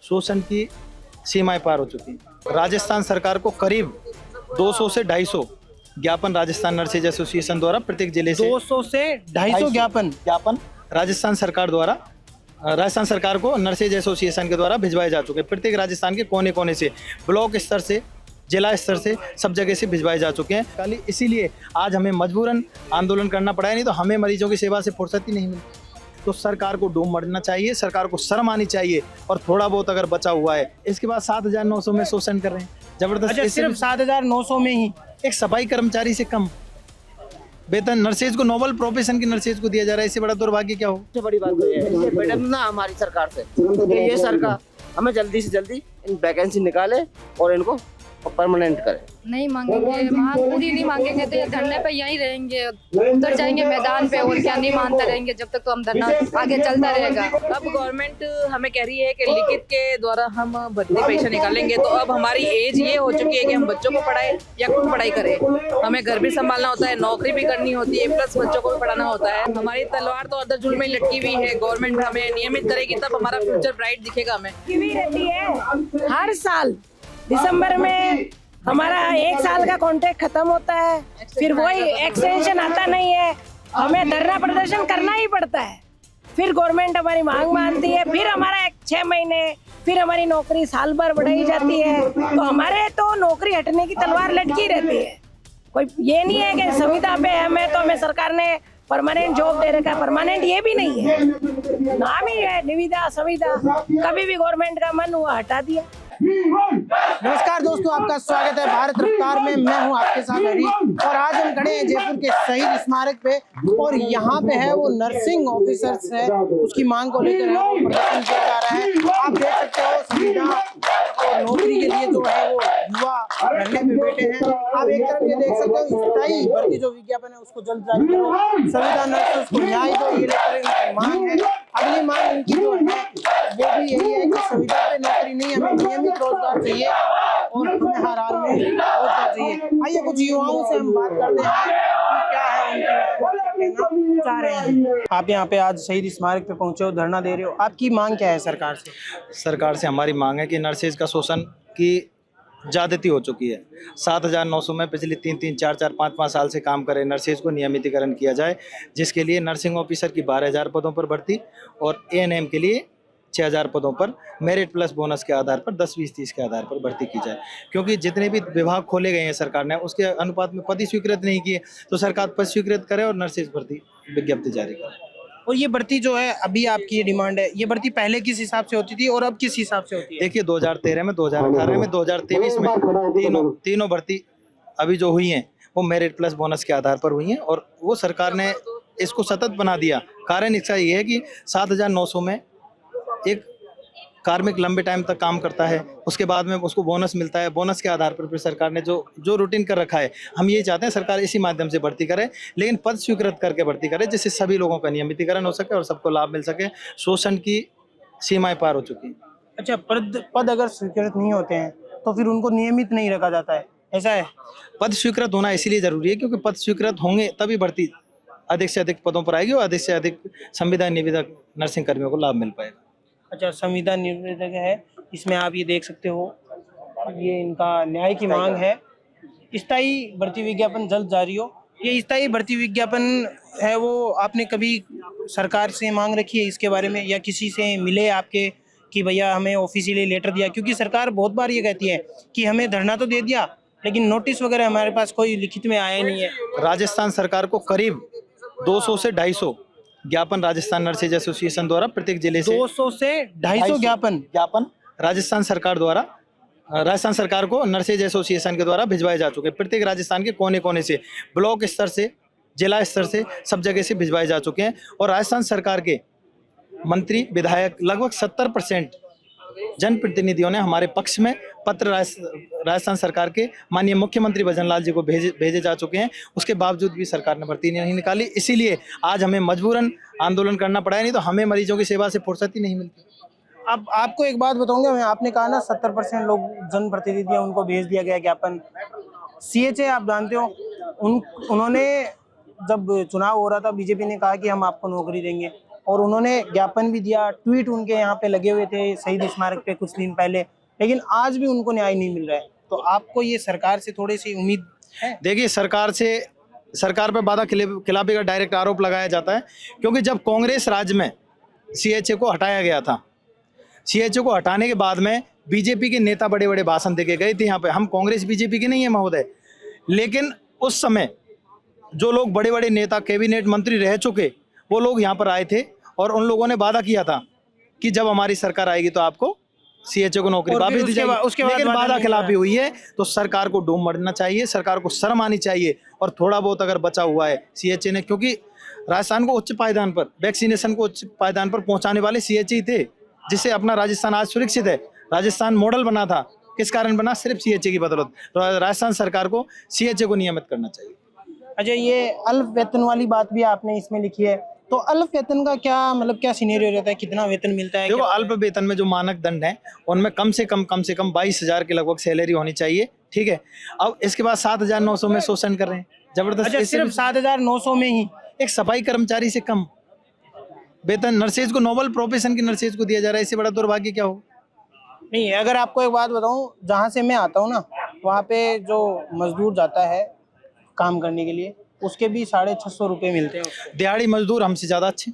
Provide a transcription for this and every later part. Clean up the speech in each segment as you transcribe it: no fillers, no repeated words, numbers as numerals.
शोषण की सीमाएं पार हो चुकी हैं। राजस्थान सरकार को करीब 200 से 250 ज्ञापन राजस्थान नर्सेज एसोसिएशन द्वारा प्रत्येक जिले से 200 से 250 ज्ञापन राजस्थान सरकार द्वारा राजस्थान सरकार को नर्सेज एसोसिएशन के द्वारा भिजवाए जा चुके हैं। प्रत्येक राजस्थान के कोने कोने से, ब्लॉक स्तर से, जिला स्तर से, सब जगह से भिजवाए जा चुके हैं। खाली इसीलिए आज हमें मजबूरन आंदोलन करना पड़ा है, नहीं तो हमें मरीजों की सेवा से फुर्सत ही नहीं मिलती। तो सरकार को डूब मरना चाहिए, सरकार को शर्म आनी चाहिए। और थोड़ा बहुत अगर बचा हुआ है, इसके बाद 7,900 में शोषण कर रहे हैं जबरदस्त। अच्छा, सिर्फ 7,900 में ही एक सफाई कर्मचारी से कम वेतन नर्सेज को, नोबल प्रोफेशन की नर्सेज को दिया जा रहा है। इससे बड़ा दुर्भाग्य क्या हो? सबसे बड़ी बात तो ये है, ये मैडम ना हमारी सरकार से कि ये सरकार हमें जल्दी से जल्दी इन वैकेंसी निकाले और इनको परमानेंट करे। नहीं मांगेंगे, मांग पूरी नहीं मांगेंगे तो ये धरने पे यहीं रहेंगे, उतर जाएंगे मैदान पे और क्या, नहीं मानते रहेंगे जब तक। तो हम धरना आगे चलता रहेगा। अब गवर्नमेंट हमें कह रही है कि लिखित के द्वारा हम भर्ती परीक्षा निकालेंगे, तो अब हमारी एज ये हो चुकी है कि हम बच्चों को पढ़ाए या खुद पढ़ाई करें। हमें घर भी संभालना होता है, नौकरी भी करनी होती है, प्लस बच्चों को भी पढ़ाना होता है। हमारी तलवार तो अदर जुल्म में लटकी हुई है। गवर्नमेंट हमें नियमित करेगी तब हमारा फ्यूचर ब्राइट दिखेगा। हमें रहती है हर साल दिसंबर में हमारा 1 साल का कॉन्ट्रैक्ट खत्म होता है, फिर वही एक्सटेंशन आता नहीं है, हमें धरना प्रदर्शन करना ही पड़ता है। फिर गवर्नमेंट हमारी मांग मानती है, फिर हमारा 6 महीने, फिर हमारी नौकरी साल भर बढ़ाई जाती है। तो हमारे तो नौकरी हटने की तलवार लटकी रहती है। कोई ये नहीं है कि संविदा पे है हमें, तो हमें सरकार ने परमानेंट जॉब दे रखा है। परमानेंट ये भी नहीं है, नाम ही है निविदा संविदा। कभी भी गवर्नमेंट का मन हुआ हटा दिया। नमस्कार दोस्तों, आपका स्वागत है भारत रफ्तार में। मैं हूं आपके साथ हरी और आज हम खड़े हैं जयपुर के शहीद स्मारक पे और यहाँ पे है वो नर्सिंग ऑफिसर्स है, उसकी मांग को लेकर है वो प्रदर्शन किया जा रहा है। आप देख सकते हो संविदा और नौकरी के लिए जो है वो युवा धरने पे बैठे हैं। आप एक तरफ ये देख सकते हो स्थायी भर्ती जो विज्ञापन है उसको जल्द जारी करो, संविदा नर्सेस को न्याय दो, ये लेकर इनकी मांग है। अगली मांग इनकी जो है वो भी यही है कि संविदा पे नौकरी नहीं, हमें नियमित रोजगार चाहिए और हमें हर हाल में रोजगार चाहिए। आइए कुछ युवाओं से हम बात करते हैं कि क्या है उनकी कहना चाह रहे हैं। आप यहाँ पे आज शहीद स्मारक पे पहुंचे हो, धरना दे रहे हो, आपकी मांग क्या है सरकार से? सरकार से हमारी मांग है कि नर्सेज का शोषण की ज्यादती हो चुकी है। 7,900 में पिछले 3-3, 4-4, 5-5 साल से काम कर रहे नर्सेज को नियमितीकरण किया जाए, जिसके लिए नर्सिंग ऑफिसर की 12,000 पदों पर भर्ती और एएनएम के लिए 6,000 पदों पर मेरिट प्लस बोनस के आधार पर 10-20-30 के आधार पर भर्ती की जाए। क्योंकि जितने भी विभाग खोले गए हैं सरकार ने उसके अनुपात में पद ही स्वीकृत नहीं किए, तो सरकार पद स्वीकृत करे और नर्सेज भर्ती विज्ञप्ति जारी करे। और ये भर्ती जो है अभी आपकी ये डिमांड है, ये भर्ती पहले किस हिसाब से होती थी और अब किस हिसाब से होती है? देखिए 2013 में, 2018 में, 2023 में तीनों भर्ती अभी जो हुई हैं वो मेरिट प्लस बोनस के आधार पर हुई हैं और वो सरकार ने इसको सतत बना दिया। कारण इसका ये है कि 7,900 में एक कार्मिक लंबे टाइम तक काम करता है, उसके बाद में उसको बोनस मिलता है। बोनस के आधार पर फिर सरकार ने जो रूटीन कर रखा है, हम ये चाहते हैं सरकार इसी माध्यम से भर्ती करे, लेकिन पद स्वीकृत करके भर्ती करे, जिससे सभी लोगों का नियमितीकरण हो सके और सबको लाभ मिल सके। शोषण की सीमाएं पार हो चुकी हैं। अच्छा, पद अगर स्वीकृत नहीं होते हैं तो फिर उनको नियमित नहीं रखा जाता है, ऐसा है? पद स्वीकृत होना इसीलिए जरूरी है क्योंकि पद स्वीकृत होंगे तभी भर्ती अधिक से अधिक पदों पर आएगी और अधिक से अधिक संविदा निवेदक नर्सिंग कर्मियों को लाभ मिल पाएगा। अच्छा, संविदा निवेदक है, इसमें आप ये देख सकते हो, ये इनका न्याय की मांग है। स्थायी भर्ती विज्ञापन जल्द जारी हो। ये स्थायी भर्ती विज्ञापन है वो आपने कभी सरकार से मांग रखी है इसके बारे में, या किसी से मिले आपके कि भैया हमें ऑफिशियली लेटर दिया? क्योंकि सरकार बहुत बार ये कहती है कि हमें धरना तो दे दिया लेकिन नोटिस वगैरह हमारे पास कोई लिखित में आया नहीं है। राजस्थान सरकार को करीब 200 से 250 ज्ञापन राजस्थान नर्सेज एसोसिएशन द्वारा प्रत्येक जिले से 200 से 250 ज्ञापन राजस्थान सरकार द्वारा राजस्थान सरकार को नर्सेज एसोसिएशन के द्वारा भिजवाए जा चुके हैं। प्रत्येक राजस्थान के कोने कोने से, ब्लॉक स्तर से, जिला स्तर से, सब जगह से भिजवाए जा चुके हैं और राजस्थान सरकार के मंत्री विधायक लगभग 70% जनप्रतिनिधियों ने हमारे पक्ष में पत्र राजस्थान सरकार के माननीय मुख्यमंत्री भजन लाल जी को भेजे जा चुके हैं। उसके बावजूद भी सरकार ने भर्ती नहीं निकाली, इसीलिए आज हमें मजबूरन आंदोलन करना पड़ा है, नहीं तो हमें मरीजों की सेवा से फुर्सत ही नहीं मिलती। अब आपको एक बात बताऊंगा मैं, आपने कहा ना 70% लोग जनप्रतिनिधि उनको भेज दिया गया ज्ञापन। CHA आप जानते हो, उन्होंने जब चुनाव हो रहा था बीजेपी ने कहा कि हम आपको नौकरी देंगे, और उन्होंने ज्ञापन भी दिया, ट्वीट उनके यहाँ पे लगे हुए थे शहीद स्मारक पे कुछ दिन पहले, लेकिन आज भी उनको न्याय नहीं मिल रहा है। तो आपको ये सरकार से थोड़ी सी उम्मीद है? देखिए, सरकार पे वादा खिलाफी का डायरेक्ट आरोप लगाया जाता है, क्योंकि जब कांग्रेस राज में सीएचए को हटाया गया था, सीएचए को हटाने के बाद में बीजेपी के नेता बड़े बड़े भाषण देके गए थे यहाँ पे। हम कांग्रेस बीजेपी के नहीं है महोदय, लेकिन उस समय जो लोग बड़े बड़े नेता कैबिनेट मंत्री रह चुके वो लोग यहाँ पर आए थे और उन लोगों ने वादा किया था कि जब हमारी सरकार आएगी तो आपको सीएचए को नौकरी वापस दी जाएगी। लेकिन वादा खिलाफी हुई है, तो सरकार को डूब मरना चाहिए, सरकार को शर्म आनी चाहिए। और थोड़ा बहुत अगर बचा हुआ है सीएचए ने, क्योंकि राजस्थान को उच्च पायदान पर, वैक्सीनेशन को उच्च पायदान पर पहुंचाने वाले सीएचए थे, जिससे अपना राजस्थान आज सुरक्षित है। राजस्थान मॉडल बना था, किस कारण बना? सिर्फ सीएचए की बदौलत। तो राजस्थान सरकार को सीएचए को नियमित करना चाहिए। अच्छा, ये अल्प वेतन वाली बात भी आपने इसमें लिखी है, तो अल्प वेतन का क्या मतलब, क्या सिनेरियो रहता है, कितना वेतन मिलता है? देखो, अल्प वेतन में जो मानक दंड है उनमें कम से कम 22,000 के लगभग सैलरी होनी चाहिए, ठीक है। अब इसके बाद 7,900 में शोषण कर रहे हैं जबरदस्त। अच्छा, सिर्फ 7,900 में ही एक सफाई कर्मचारी से कम वेतन नर्सेज को, नोबल प्रोफेशन की नर्सेज को दिया जा रहा है। इससे बड़ा दुर्भाग्य क्या हो? नहीं। अगर आपको एक बात बताऊं, जहाँ से मैं आता हूँ ना, वहाँ पे जो मजदूर जाता है काम करने के लिए, उसके भी 650 रुपये मिलते हैं उसको। दिहाड़ी मजदूर हमसे ज्यादा अच्छे,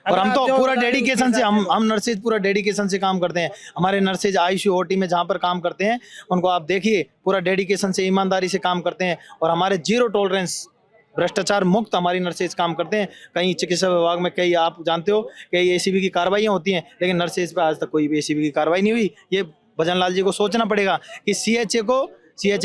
और हम तो पूरा डेडिकेशन से, हम नर्सेज पूरा डेडिकेशन से काम करते हैं। हमारे नर्सेज आईसीयू ओटी में जहाँ पर काम करते हैं, उनको आप देखिए पूरा डेडिकेशन से, ईमानदारी से काम करते हैं। और हमारे जीरो टॉलरेंस, भ्रष्टाचार मुक्त हमारी नर्सेज काम करते हैं। कहीं चिकित्सा विभाग में कई, आप जानते हो, कई एसीबी की कार्रवाइयाँ होती हैं, लेकिन नर्सेज पे आज तक कोई भी एसीबी की कार्रवाई नहीं हुई। ये भजन लाल जी को सोचना पड़ेगा कि सीएचए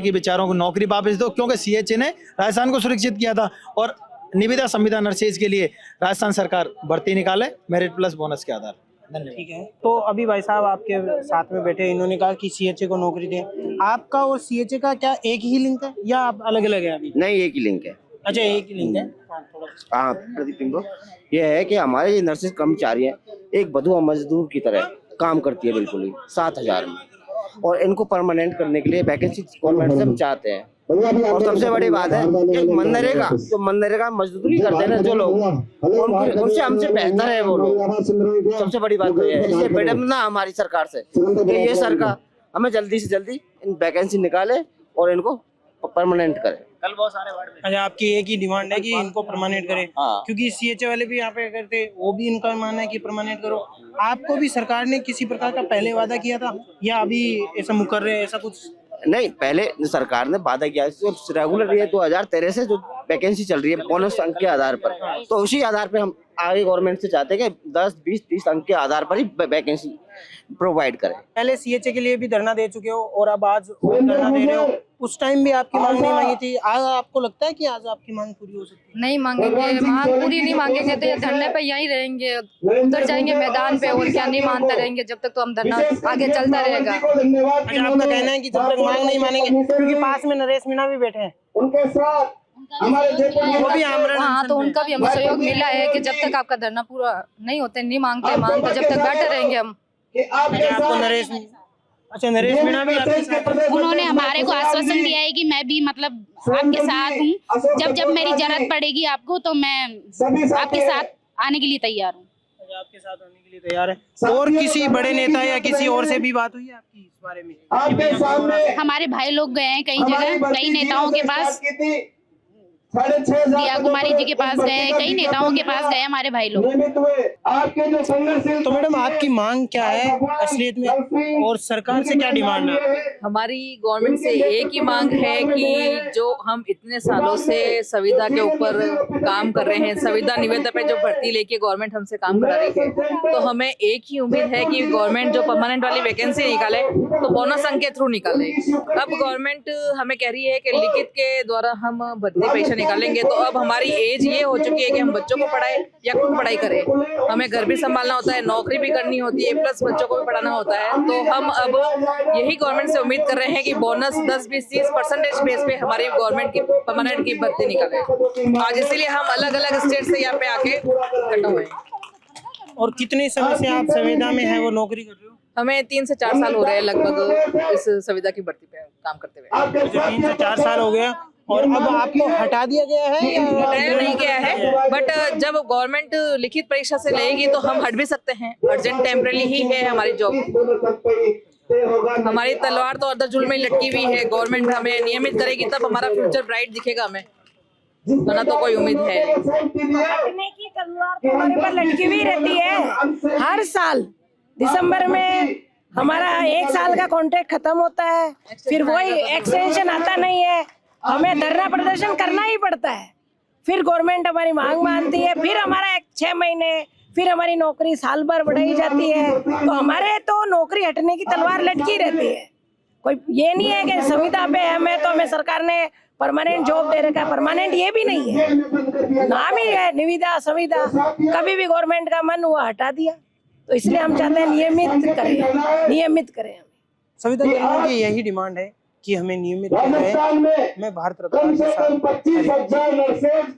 की विचारों को नौकरी वापस दो, क्योंकि सीएचए ने राजस्थान को सुरक्षित किया था। और निविदा संविदा नर्सेज के लिए राजस्थान सरकार भर्ती निकाले मेरिट प्लस बोनस के आधार। धन्यवाद। ठीक है। तो अभी भाई साहब आपके साथ में बैठे, इन्होंने कहा कि सीएचए को नौकरी दें। आपका और सीएचए का क्या एक ही लिंक है या आप अलग अलग है अभी? नहीं, एक ही लिंक है। अच्छा, एक ही लिंक है। हाँ प्रदीप सिंह को ये है कि हमारे ये नर्सेज कर्मचारी हैं, एक बधुआ मजदूर की तरह काम करती है बिल्कुल ही 7,000 में, और इनको परमानेंट करने के लिए वैकेंसी गवर्नमेंट से हम चाहते हैं। और सबसे बड़ी बात है कि मनरेगा मजदूरी करते हैं ना जो लोग, उनसे हमसे बेहतर है वो लोग। सबसे बड़ी बात तो ये है, इसलिए मैडम ना हमारी सरकार से कि ये सरकार हमें जल्दी से जल्दी इन वैकेंसी निकाले और इनको परमानेंट करे। कल बहुत सारे वार्ड में। अच्छा, आपकी एक ही डिमांड है कि इनको परमानेंट करें? हाँ। क्योंकि सीएचए वाले भी यहाँ पे करते, वो भी इनका मानना है कि परमानेंट करो। आपको भी सरकार ने किसी प्रकार का पहले वादा किया था या अभी ऐसा मुकर रहे, ऐसा कुछ? नहीं, पहले सरकार ने वादा किया, रेगुलर ये 2013 से जो वैकेंसी चल रही है बोनस अंक के आधार पर, तो उसी आधार पर हम आगे गवर्नमेंट से चाहते हैं कि 10, 20, 30 अंक के आधार पर ही वैकेंसी प्रोवाइड करें। पहले सीएचए के लिए भी धरना दे चुके हो और अब आज धरना दे रहे हो। उस टाइम भी आपकी मांग नहीं मांगी थी, आज आपको लगता है कि आज आपकी मांग पूरी हो सकती है? नहीं मांगेंगे, मांग पूरी नहीं मांगेंगे तो ये धरने पे यहीं रहेंगे, उतर जाएंगे मैदान पे, और क्या नहीं मानते रहेंगे जब तक, तो हम धरना आगे चलता रहेगा। अच्छा, आपका कहना है कि जब तक मांग नहीं मानेंगे, क्योंकि पास में नरेश मीणा भी बैठे हैं, वो भी आमरण। हाँ, तो उनका भी हमें सहयोग मिला है कि जब तक आपका धरना पूरा नहीं होते, नहीं मानते जब तक बैठे रहेंगे हम। आपको नरेश मीणा भी आपके साथ? उन्होंने हमारे को आश्वासन दिया है कि मैं भी मतलब आपके साथ हूँ, जब मेरी जरूरत पड़ेगी आपको तो मैं आपके साथ आने के लिए तैयार हूँ। आपके साथ आने के लिए तैयार है। और किसी बड़े नेता या किसी और से भी बात हुई है आपकी इस बारे में? हमारे भाई लोग गए हैं कई जगह, कई नेताओं के पास, दिया कुमारी जी के पास गए, कई नेताओं के पास गए हमारे भाई लोग। तो मैडम, आपकी मांग क्या है असलियत में, और सरकार से क्या डिमांड है? हमारी गवर्नमेंट से एक ही मांग है कि जो हम इतने सालों से संविदा के ऊपर काम कर रहे हैं, संविदा निविदा पे जो भर्ती लेके गवर्नमेंट हमसे काम करा रही है, तो हमें एक ही उम्मीद है कि गवर्नमेंट जो परमानेंट वाली वैकेंसी निकाले तो बोनस अंक के थ्रू निकाले। अब गवर्नमेंट हमें कह रही है कि लिखित के द्वारा हम भर्ती परीक्षा निकालेंगे, तो अब हमारी एज ये हो चुकी है कि हम बच्चों को पढ़ाए या खुद पढ़ाई करें। हमें घर भी संभालना होता है, नौकरी भी करनी होती है, प्लस बच्चों को भी पढ़ाना होता है। तो हम अब यही गवर्नमेंट से उम्मीद कर रहे हैं कि बोनस 10, 20, 30% बेस पे हमारी गवर्नमेंट की परमानेंट की भर्ती निकाले। आज इसीलिए हम अलग अलग स्टेट से यहाँ पे आके इकट्ठा हुए हैं। और कितने समय से आप संविदा में है वो नौकरी कर रहे हो? हमें 3 से 4 साल हो रहे हैं लगभग इस संविदा की भर्ती पे काम करते हुए। 3 से 4 साल हो गया। और अब आपको हटा दिया गया है या हटाया नहीं गया है, बट जब गवर्नमेंट लिखित परीक्षा से लेगी तो हम हट भी सकते हैं। अर्जेंट टेम्परेरी ही है हमारी जॉब। हमारी तलवार तो अर्धचूल में लटकी हुई है। गवर्नमेंट हमें नियमित करेगी तब हमारा फ्यूचर ब्राइट दिखेगा हमें, वरना तो कोई उम्मीद है। हटने की तलवार तो हमारे पर लटकी हुई रहती है। हर साल दिसंबर में हमारा 1 साल का कॉन्ट्रैक्ट खत्म होता है, फिर वही एक्सटेंशन आता नहीं है, हमें धरना प्रदर्शन करना ही पड़ता है। फिर गवर्नमेंट हमारी मांग मानती है, फिर हमारा 6 महीने, फिर हमारी नौकरी साल भर बढ़ाई जाती है। तो हमारे तो नौकरी हटने की तलवार लटकी रहती है। कोई ये नहीं है कि संविदा पे है हमें तो हमें सरकार ने परमानेंट जॉब दे रखा है। परमानेंट ये भी नहीं है, नाम ही है निविदा संविदा। कभी भी गवर्नमेंट का मन हुआ हटा दिया, तो इसलिए हम चाहते हैं नियमित करें। संविदा कर्मियों की यही डिमांड है कि हमें नियमित किया जाए। मैं भारत रत्न के साथ